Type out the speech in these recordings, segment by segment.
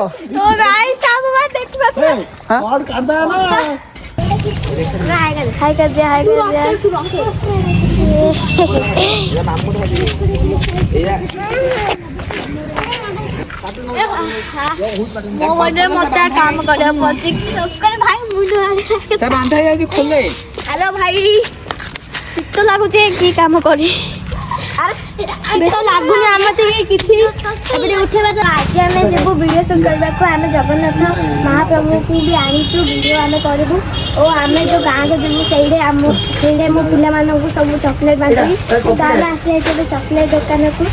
तो गाइस आप बात देख सकते हैं और करता है ना हाय कर दिया ମୋ ବଡେ ମତେ କାମ କରିବାକୁ ପଡୁଛି ସକାଳେ ଭାଇ ମୁଣ୍ଡ ତା ବାନ୍ଧା ହେଇଯାଉଛି ଖୋଲେ ହ୍ୟାଲୋ ଭାଇ ଶୀତ ଲାଗୁଛି କି କାମ କରି ଶୀତ ଲାଗୁନି ଆମେ କିଛି ଉଠେଇବା ତ ଆଜି ଆମେ ଯିବୁ ଭିଡ଼ିଓ ସୁଟ୍ କରିବାକୁ ଆମେ ଜଗନ୍ନାଥ ମହାପ୍ରଭୁଙ୍କୁ ବି ଆଣିଛୁ ଭିଡ଼ିଓ ଆମେ କରିବୁ ଓ ଆମେ ଯେଉଁ ଗାଁକୁ ଯିବୁ ସେଇଠି ମୋ ପିଲାମାନଙ୍କୁ ସବୁ ଚକୋଲେଟ୍ ବାଣ୍ଟିବି ତ ଆମେ ଆସିଯାଇଛୁ ଏବେ ଚକୋଲେଟ୍ ଦୋକାନକୁ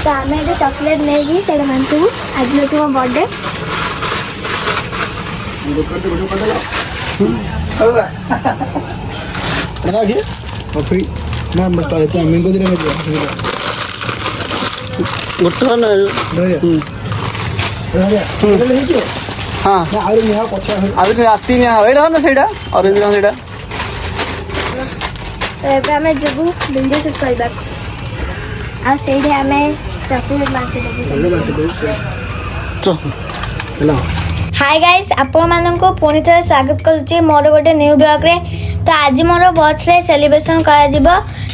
ତ ଆମେ ଏବେ ଚକୋଲେଟ୍ ନେଇକି ସେଇଟା ବାଣ୍ଟିବୁ ଆଜି ହେଉଛି ମୋ ବର୍ଥଡେ ना मस्त है तो मैंगो दिला में गोटा ना हाँ और यहाँ पछा आज राती नहीं है एटा ना सेटा ऑरेंज ना सेटा ଏବେ ଆମେ ଯିବୁ ଭିଡ଼ିଓ ସୁଟ୍ କରିବାକୁ ଆଉ ସେଇଠି ଆମେ ଚକୋଲେଟ୍ ବାଣ୍ଟି ଦେବୁ हाय गाइस ଆପଣମାନଙ୍କୁ ପୁଣି ଥରେ ସ୍ୱାଗତ କରୁଛି ମୋର ଗୋଟେ ନ୍ୟୁ ବ୍ଲଗ୍ରେ ତ ଆଜି ମୋର ବर्थडे ସେଲିବ୍ରେସନ୍ କରାଯିବ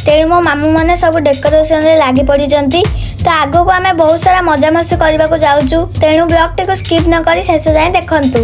ତେଣୁ ମୋ ମାମୁଁ ମାନେ ସବୁ ଡେକୋରେସନ୍ରେ ଲାଗି ପଡ଼ିଛନ୍ତି ତ ଆଗକୁ ଆମେ ବହୁତ ସାରା ମଜାମସ୍ତି କରିବାକୁ ଯାଉଛୁ ତେଣୁ ବ୍ଲଗ୍ଟିକୁ ସ୍କିପ୍ ନ କରି ଶେଷ ଯାଏଁ ଦେଖନ୍ତୁ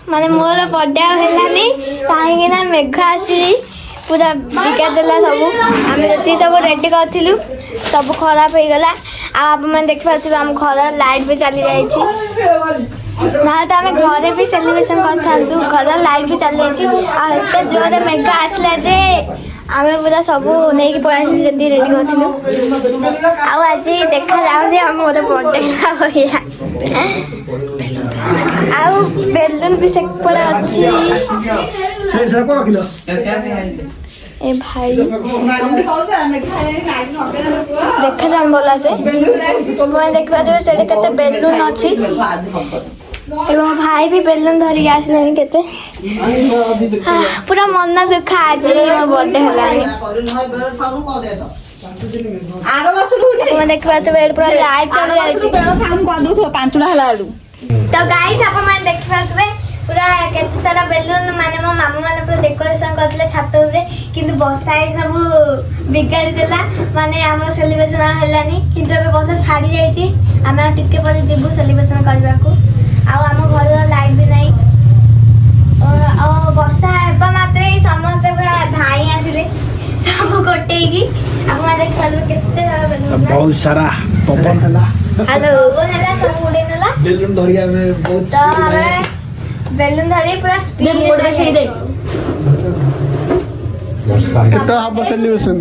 माने मोर बर्थडे हेलानी कहीं मेघ आसी पूरा बिका देला सब आम जी सब रेडी करूँ सब खराब हो गला आप देख पारे आम घर लाइट भी चली जाए ना तो आम घरे भी सेलिब्रेशन करूँ घर लाइट भी चली जाए जोर मेघ आसला जे आम पूरा सब नहीं पड़ा रेडी करूँ आज देखा जाऊँ मोर बर्थडे आउ बेलून भी से पड़ा अच्छी ए भाई देखा जाम बोला से मैं देख पाते सेठी केते बेलून अच्छी एवं भाई भी बेलून धरी आसले केते पूरा मन दुख आज बर्थडे हलानी मैं देख पाते पूरा लाइट चली जाए तो गाइस आप मैंने देख पारे पूरा केते सारा बेलून माने मो मामू माने पूरा डेकोरेशन करथिले छात ऊपर किंतु बसा ही सब बिगाड़ी देला माने हमर सेलिब्रेशन हलानी किंतु अबे बसा छाड़ी जाईची आमे टिके पर जिबु सेलिब्रेशन करबा को आ हम घर लाइट भी नहीं और बसा हेबा मात्रे समस्त पूरा धाई आसिले सब कोटे की आप मैंने देख पारे केते सारा बेलून बहुत सारा पवन हला हेलो वो हला सब उड़े नला बेलून धरिया में बहुत बेलून धरी पूरा स्पीड मोड देखाई दे कितना हब सेलिब्रेशन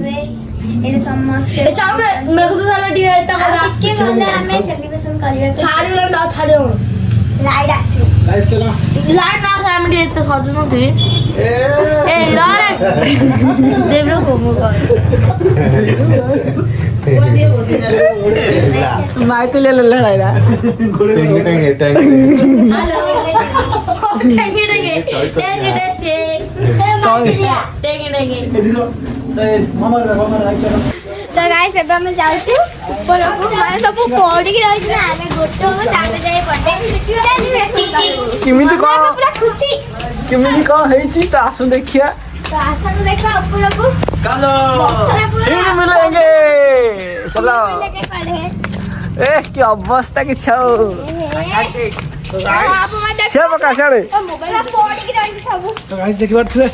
ए समस्त ए चाउ मेरे को तो साला दिया इतना करा के वाले हमें सेलिब्रेशन करियो छाड़ी ले ना छाड़ियो लाइट आसी लाइट चला लाइट ना से हम दिए तो सजु न थे ए रे देवरो को मो कर मैं तो ले लड़ाईरा हेलो टेंगे तो गाइस अब हम जाउछु ऊपर को माने सब पड़ी की रही ना हमें गोटो हो तामे जाय पड़े किमिति को पूरा खुशी किमिति को हेची तो आसु देखिया तो आसन देखा ऊपर को चलो फिर मिलेंगे चलो लेके पड़े ए की अवस्था की छौ आप मत से बका छड़े मोबाइल पड़ी की रही सब तो गाइस देखि बार थे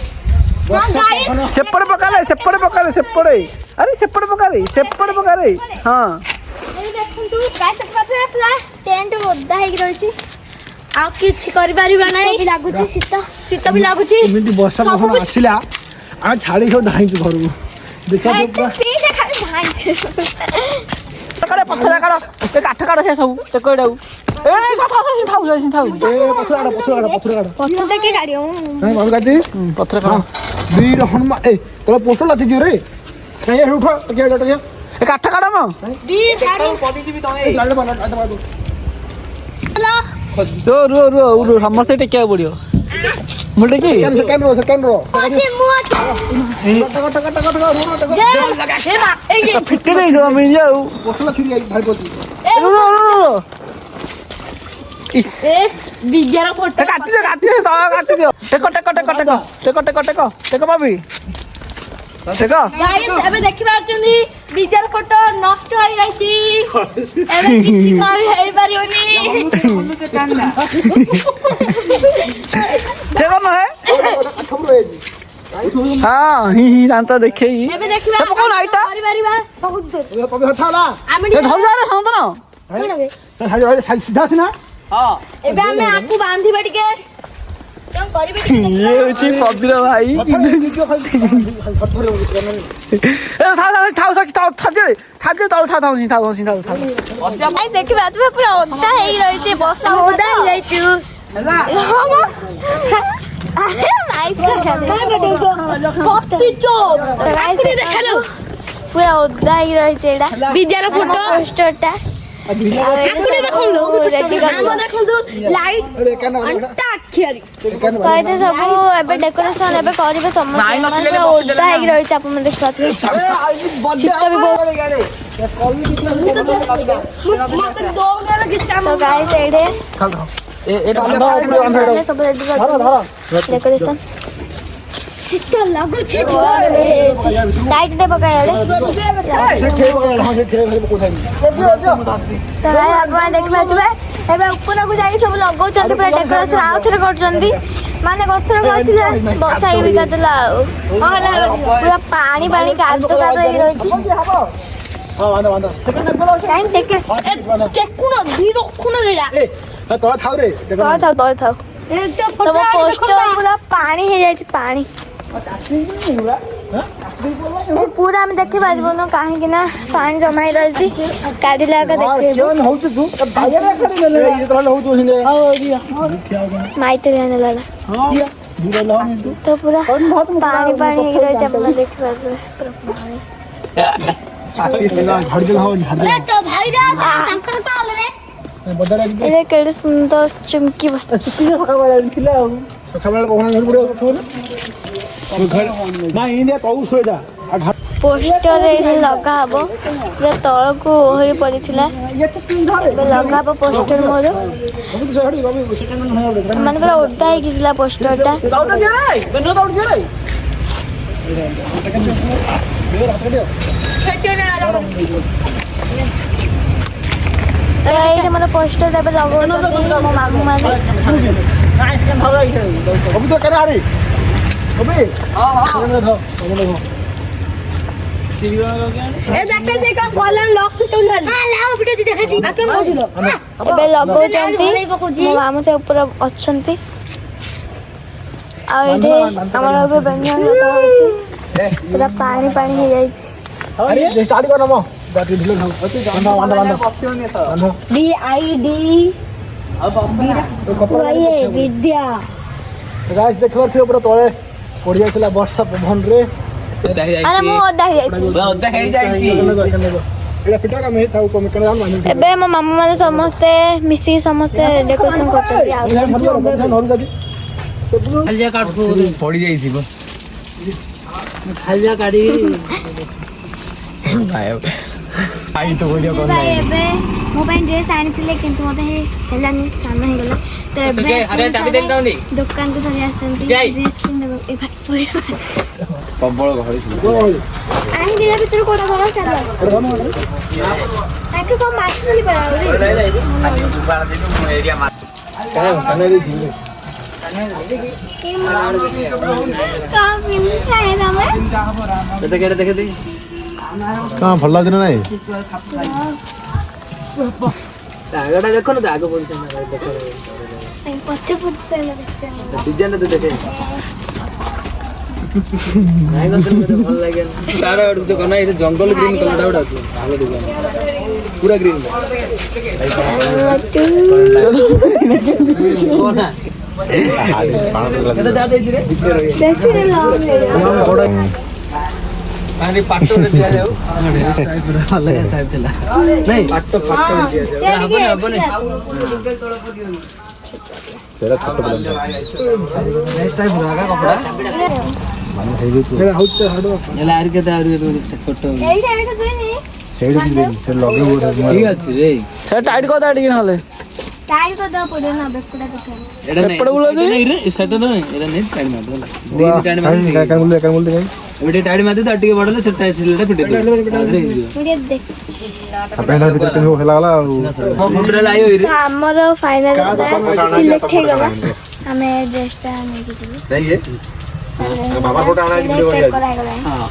सेपड़े पकाले सेपड़े पकाले सेपड़े अरे सेपड़े पकाले हाँ ଏଇ ଦେଖନ୍ତୁ ଗାଈ ପାଖରେ ପୁରା ଟେଣ୍ଟ ଓଦା ହେଇକି ରହିଛି ଆଉ କିଛି କରିପାରିବା ନାହିଁ ଲାଗୁଛି ଶୀତ ବି ଲାଗୁଛି ଏମିତି ବର୍ଷା ପବନ ଆସିଲା ଆମେ ଛାଡ଼ି ସବୁ ଧାଇଁଛୁ ଘରକୁ ଦେଖିବା ସ୍ପିଡରେ ଖାଲି ଧାଇଁছে पत्थर काढ़ ए काठ काढ़ से सब ते कइडाउ ए ठाउ ପଥର ଦେଖେ ଗାଡି नहीं बाबू गाड़ी पत्थर काढ़ वीर हनुमान ए तो पोस्टर लाती जो रे नहीं ये उठा क्या डट गया ए काठ काढ़ म रो रो रो रो समस्या टेकिया पड़ियो मुटे की सेकंड रो ଅଛି ମୁଁ ଅଛି फिट नहीं जो हम जाऊ पोस्टर लाती भाई पोती रो रो रो इस ବିଦ୍ୟାର ଫଟୋ काटी दे तो काटी दियो टेको बाबी टेको ଗାଇस ଏବେ ଦେଖି ପାରୁଛନ୍ତି ବିଦ୍ୟାର ଫଟୋ ନଷ୍ଟ ହୋଇ ଯାଇଛି ଏବେ କିଛି କରି ହେଇ ପାରିବନି टेको न है हां ही जानता देखे ही ଏବେ ଦେଖିବା ତ ପକାଉ ନା ଏଇଟା? କରିପାରିବା ପକଉଛୁ ତ ये कभी हटा ला ଆମେ ए धल जा रे संत न କଣ ବେ सीधा सीना ଏବେ ଆମେ ଆକୁ ବାନ୍ଧିବା ଟିକେ କଣ କରିବେ ଟିକେ ये होची पबिर भाई ए था ଆଇ ଦେଖିବା ତୁ ପୁରା ଓଦା ହେଇ ରହିଛି ବର୍ଷା ଓଦା ହେଇ ଯାଇଛୁ ଆରେ ନାଇସ୍ ଦେଖାলো ପୁରା ଓଦା ହେଇ ରହିଛି ଏଇଟା ବିଦ୍ୟାର ଫଟୋ ପୋଷ୍ଟରଟା ଦେଖନ୍ତୁ ଲାଇଟ୍ କହିତେ ସବୁ ଏବେ ଡେକୋରେସନ ଏବେ କରିବେ ସମସ୍ତେ ଓଦା ହେଇକି ରହିଛି ଆପଣ ଦେଖିପାରୁଥିବେ ଶୀତ ବି ବହୁତ ତ ଗାଇସ୍ ଏଇଠି ସବୁ ଡେକୋରେସନ ଶୀତ ଲାଗୁଛି ଲାଇଟ୍ ଦେ ପକାଇ ତ ଆପଣ ଦେଖିପାରୁଥିବେ ଏବେ ଉପରକୁ ଯାଇ ସବୁ ଲଗାଉଛନ୍ତି ପୁରା ଡେକୋରେସନ ଆଉ ଥରେ କରୁଛନ୍ତି ମାନେ ଗଛରେ କରିଥିଲେ ବର୍ଷା ହେଇକି କାଟିଲା ଆଉ ପୁରା ପାଣି କାଦୁ ହେଇକି ରହିଛି ତଳେ ଥାଉ ତମ ପୋଷ୍ଟର ପୁରା ପାଣି ହେଇଯାଇଛି ପାଣି ପୁରା ଆମେ ଦେଖିପାରିବୁନୁ କାହିଁକି ନା ପାଣି ଜମା ହେଇ ରହିଛି କାଢିଲା ଦେଖେଇବୁ ମାଇତେ ନେଲା ତ ପୁରା ପାଣି ହେଇକି ରହିଛି ଆପଣ ଦେଖିପାରିବେ ଏଇଟା କେଡ଼େ ସୁନ୍ଦର ଚୁମକି ବସିଛି ପୋଷ୍ଟର ଏଇଠି ଲଗା ହବ ପୁରା ତଳକୁ ଓହଳି ପଡିଥିଲା ଏବେ ଲଗା ହବ ପୋଷ୍ଟର ମୋର ମାନେ ପୁରା ଓଦା ହେଇକି ଥିଲା ପୋଷ୍ଟରଟା ଏଇଠି ମୋର ପୋଷ୍ଟର ଏବେ ଲଗାଉଛନ୍ତି ମୋ ମାମୁଁ ମାନେ ଏବେ ଲଗାଉଛନ୍ତି ମୋ ମାମୁଁ ସେ ଉପରେ ଅଛନ୍ତି ଆଉ ଏଇଠି ଆମର ଏବେ ବ୍ୟଞ୍ଜନ ଲଗା ହଉଛି ପୁରା ପାଣି ହେଇଯାଇଛି ବିଦ୍ୟା ଦେଖିବାର ଥିବ ପୁରା ତଳେ ପଡି ଯାଇଥିଲା ବର୍ଷା ପବନ ରେ ଆରେ ମୁଁ ଓଦା ହେଇଯାଇଛି ଏବେ ମୋ ମାମୁଁ ମାନେ ସମସ୍ତେ ମିଶିକି ସମସ୍ତେ ଡେକୋରେସନ କରୁଛନ୍ତି पड़ी जाई ଏବେ ମୋ ପାଇଁ ଡ୍ରେସ୍ ଆଣିଥିଲେ କିନ୍ତୁ ମୋତେ ହେଲାନି ସାନ ହେଇଗଲା ତ ଏବେ ଦୋକାନକୁ ଧରି ଆସୁଛନ୍ତି ଡ୍ରେସ୍ କିଣିଦେବ ଆଣିଦେଲା ଭିତରୁ କୋଉଟା ଭଲ ତାକୁ କଣ ମାଛ ହଁ ଭଲ ଲାଗୁଛି ନା ନାଇଁ ଆଗଟା ଦେଖ ନା ଆଗ ପଡିଛି ଡିଜାଇନ ତ ଦେଖେ ଭଲ ଲାଗେ ତାର କନା ଏଇଟା ଜଙ୍ଗଲ ଗ୍ରୀନ କଲରଟା ଗୋଟେ ଅଛି ଭଲ ଡିଜାଇନ ପୁରା ଗ୍ରୀନ ପାଟ ଦିଆଯାଉ ଅଲଗା ଟାଇପ ଥିଲା ନାଇଁ ପାଟ ହବନି ହବନି ସେଇଟା ଛୋଟ ପିଲା ନେକ୍ସଟ ଟାଇମ ରାଗା କପଡା ମାନେ ହେଇଯାଉଛି ହେଲା ଆରି କେତେ ଆରି ଛୋଟ ସେଇଠି ସେ ଲଗେଇ ଠିକ ଅଛି ରେ ସେ ଟାଇଟ୍ କରିଦା ଟିକେ ନହେଲେ ଟାଇଟ୍ କରିଦେବାକୁ ପଡ଼ିବ ନା ବେକୁଡ଼ା ଦେଖ ଏଟା ଏପଟେ ବୁଲନ୍ତି ନାହିଁ ରେ ସେଟା ତ ଏଟା ନେଇ ଟାଇଟ୍ ମାର ହେଲା ଦି ଟାଇଟ୍ ମାର ଏବେ ଟାଇଟ୍ ମାର ଦେ ଟିକେ ବଡଲେ ସେଟା ସିଲେଟା ଫିଟେ ଦେ ଭିଡ଼ିଓ ଦେଖ ପେଣ୍ଡା ଭିତରେ କେମିତି ହେଲା ଗଲା ଆଉ ମୋ ମୁଣ୍ଡରେ ଲାଇ ହୋଇ ରେ ଆମର ଫାଇନାଲ ସିଲେକ୍ଟ ହେଇଗଲା ଆମେ ଡ୍ରେସଟା ନେଇକି ଯିବୁ ବାବା ଫଟୋ ଆଣା ଭିଡ଼ିଓ ବଢିଆ ହଁ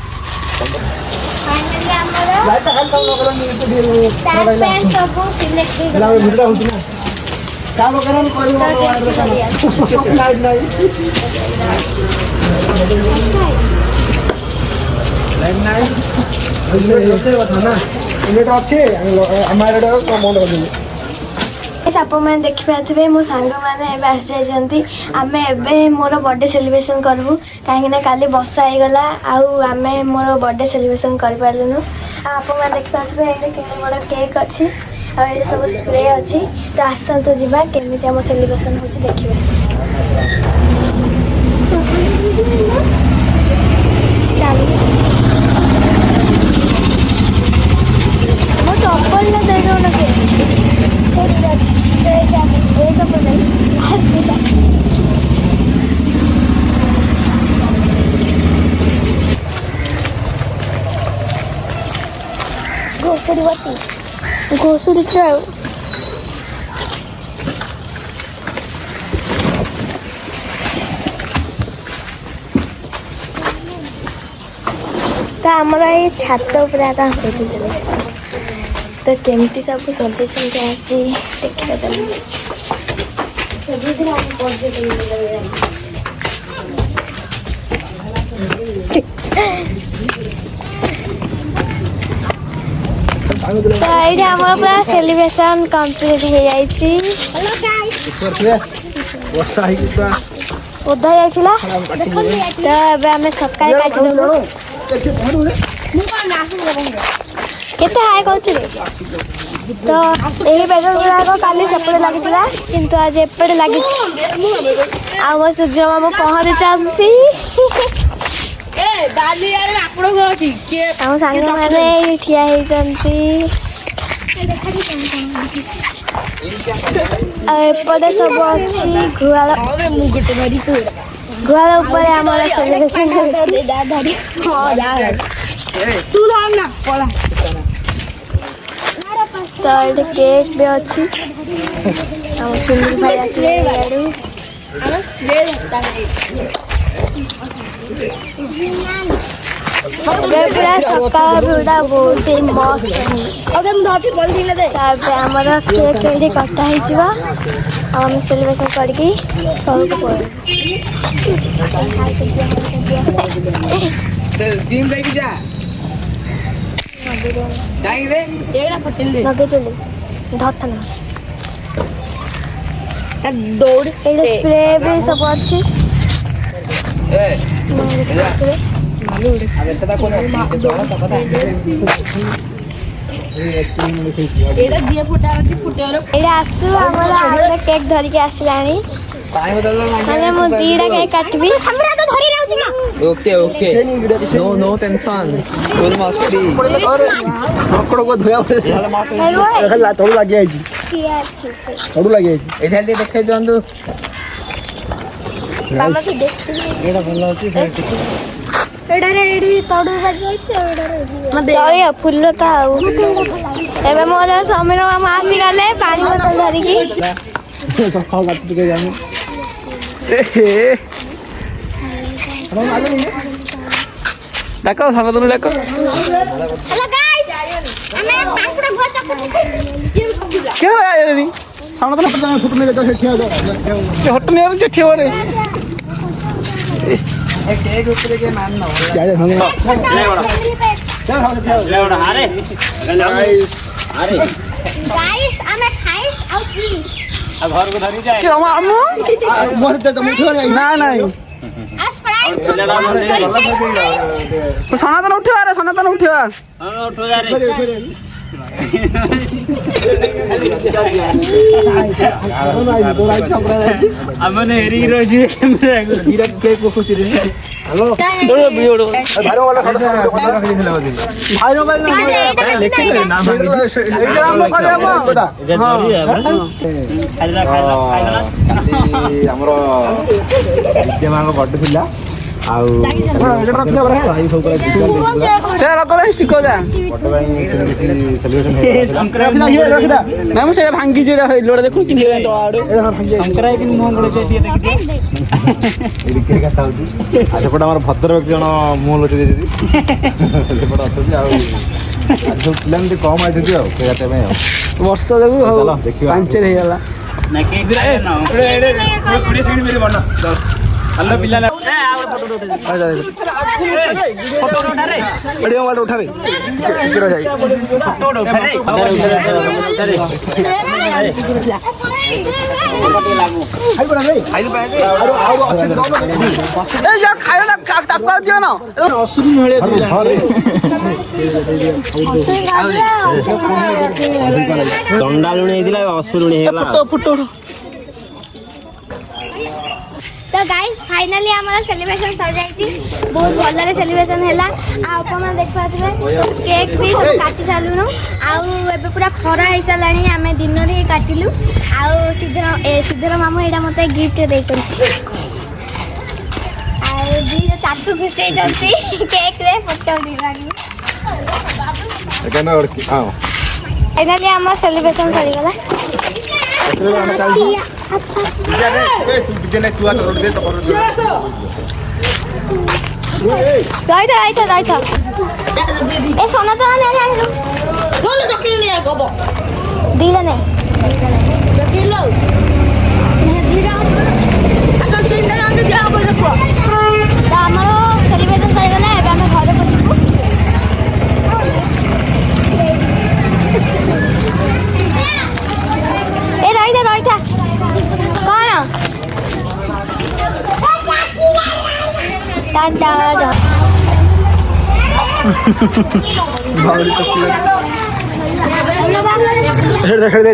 ଫାଇନାଲି ଆମର ସାର୍ଟ ପ୍ୟାଣ୍ଟ ସବୁ ସିଲେକ୍ଟ ହେଇଗଲା ଭିଡ଼ିଓ ହଉଛି ନା କାମ କରନ କରିବ ଲାଇଟ୍ ନାହିଁ ଲାଇଟ୍ ନାହିଁ ରୋଷେଇ କଥା ନା ଏଟା ଅଛି ଆମ ଏଟା ବନ୍ଦ କରିଦେବି ଆପଣମାନେ ଦେଖିପାରୁଥିବେ ମୋ ସାଙ୍ଗମାନେ ଏବେ ଆସିଯାଇଛନ୍ତି ଆମେ ଏବେ ମୋର ବର୍ଥଡେ ସେଲିବ୍ରେସନ୍ କରିବୁ କାହିଁକିନା କାଲି ବର୍ଷା ହେଇଗଲା ଆଉ ଆମେ ମୋର ବର୍ଥଡେ ସେଲିବ୍ରେସନ୍ କରିପାରିଲୁନୁ ଆଉ ଆପଣମାନେ ଦେଖିପାରୁଥିବେ ଏଇଠି କେତେ ବଡ଼ କେକ୍ ଅଛି ଆଉ ଏଇଠି ସବୁ ସ୍ପ୍ରେ ଅଛି ତ ଆସନ୍ତୁ ଯିବା କେମିତି ଆମ ସେଲିବ୍ରେସନ୍ ହେଉଛି ଦେଖିବା ମୋ ଚପଲଟା ଦେଇଦେଉନ କି घोसड़ी जाओ तो आमर ये छात पूरा हो तो केमती सब सजेशन आज देखा चलिए तो ये पूरा सेलिब्रेशन कंप्लीट हो जाए ओधा जाइला तो अब आम सकाल काटिदेलु केते हाय कहूँ तो यही बेगर गुड़ाक काली सेपटे लगी किंतु आज एपटे लगी आम सूर्य मामू पहरी चाहती आम सांग मैंने ठिया होती एपटे सब अच्छी गुआल गुआल ऊपर आमर सेलिब्रेशन तो ये केक भी अच्छी सुनील भाई आसले पूरा सकाल भिड़ा बहुत ही मस्त आमर केक ये कटा आम सेलिब्रेशन करके दौड़ स्प्रे भी सब अच्छी आसू आम केक धरिकी आसला मैंने मु दीटा केक काटबी okay okay no no tension full मस्ती को धोया तड़ू लगी आई तड़ू लगी आई एठा दे देखे जंदु मामा तो देखते एटा भलो अछि चलिए फुलटा एवं मोर समीर मामा आसी गले पानी बोतल धरिकी ডাক সাংবাদিক ডাক हेलो गाइस ଆମେ କାକୁଡା ଗୁଆ ଚକୁଟି কে আইনি সাংবাদিক ଫଟୋ ନେଇ ଯାଉ ସେଠି হোটেল নিয়ে চিঠি বলে गाइस ଆମେ ଖାଇස් ଆଉ କି কে আমু না নাই आ स्प्राइट সনাতন উঠিবা রে সনাতন উঠিবা ଆମମାନେ ହେରିକି ରହିଛି ବିରାଟ କେକ୍ ଖୁସିରେ ଆମର ମାଙ୍କ ବର୍ଥଡେ ଥିଲା ଆଉ ସେ ରକଲେ ଷ୍ଟିକ ଯା ବର୍ଥଡେ ପାଇଁ ସେମିତି କିଛି ସେଲିବ୍ରେସନ ହେଇଥିଲା ନା ମୁଁ ସେ ଭାଙ୍ଗି ଯିରା ଲୋଡ ଦେଖୁ କି ତ ଆଡେ ସଂକ୍ରାନ୍ତି ମୁହଁ ଗଳେছে ଏଇଠି କେକ୍ କାଟା ହଉଛି ଆଉ ସେପଟେ ଆମର ଭଦ୍ର ବ୍ୟକ୍ତି ଜଣ ମୁହଁ ଲୋଚେଇ ଦେଇଛନ୍ତି ସେପଟେ ଅଛନ୍ତି ଆଉ ଆଜି ସବୁ ପିଲା ଏମିତି କମ୍ ଆଇଛନ୍ତି ଆଉ କେକ୍ କାଟିବା ପାଇଁ ଆଉ ବର୍ଷ ଯୋଗୁ ଚାଲ ଦେଖିବା ପାଞ୍ଚରେ ହେଇଗଲା ନା କେକ୍ ନା 20 ସେକେଣ୍ଡ mere ବନ ହ୍ୟାଲୋ ପିଲା ଭିଡ଼ିଓ ମୋବାଇଲ ଉଠାରେ ଖାଇବା ଦିଅ ନା ଚଣ୍ଡାଲୁଣି ହେଇଥିଲା ଅସୁରୁଣି ହେଇଗଲା ଫୁଟ तो गाइस फाइनली हमारा सेलिब्रेशन सर जाइए बहुत भल सेलिब्रेशन है आपने देखिए केक भी सब काटी सारूँ आउ पूरा खरा हो सारा आम दिन ही काटिलु आउ सिद्धर मामू यहाँ मत गिफ्ट देते चाटू घुसे केक रे फोटो फाइनली आम सेलिब्रेशन सरीगला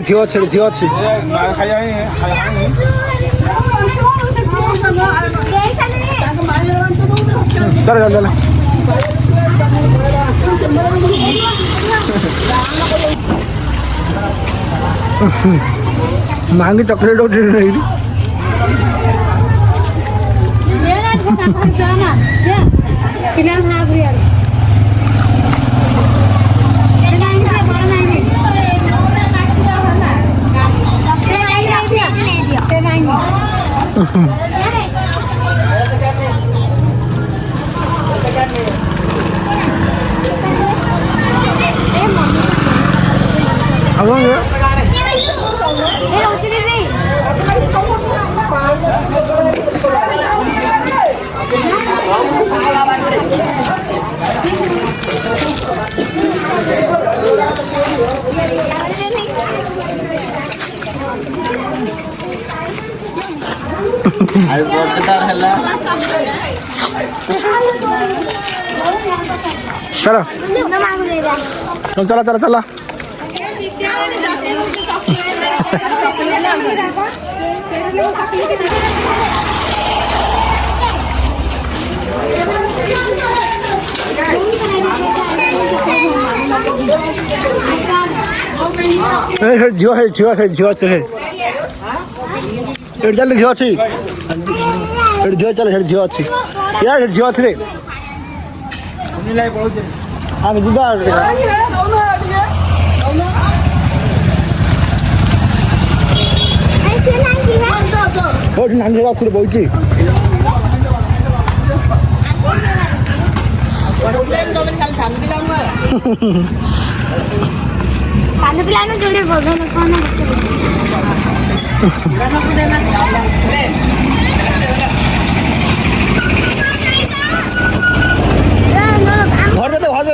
ଝିଅ ଅଛି ଝିଅ ଅଛି ଚାଲ ଚାଲ ମାଙ୍ଗି ଚକୋଲେଟ୍ ଗୋଟେ ନେଇକି चलो चला चला चला झियो है झियो है झियो है चल झियो अच्छी झियो चल झियो अच्छी यार झियो अच्छी रे आगे जुदा ଏଠି ନାନୀ ଝିଅ ଅଛି ବଇଛି କାନ ପିଲାମାନେ ଯୋଉଠି ଭଲ ଲୋକମାନେ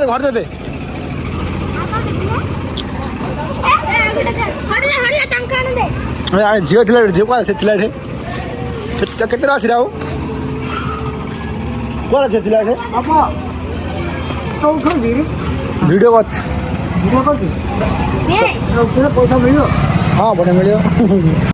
ଘର ଦେତେ ଝିଅ ଥିଲା ଝିଅ କୁଆଡ଼େ ଥିଲା ଏଠି କେତେ ଆସିରେ ଆଉ କୁଆଡ଼େ ଝିଅ ଥିଲା ଏଠି ଭିଡ଼ିଓ ଅଛି ପଇସା ହଁ ବଢ଼ିଆ ମିଳିବ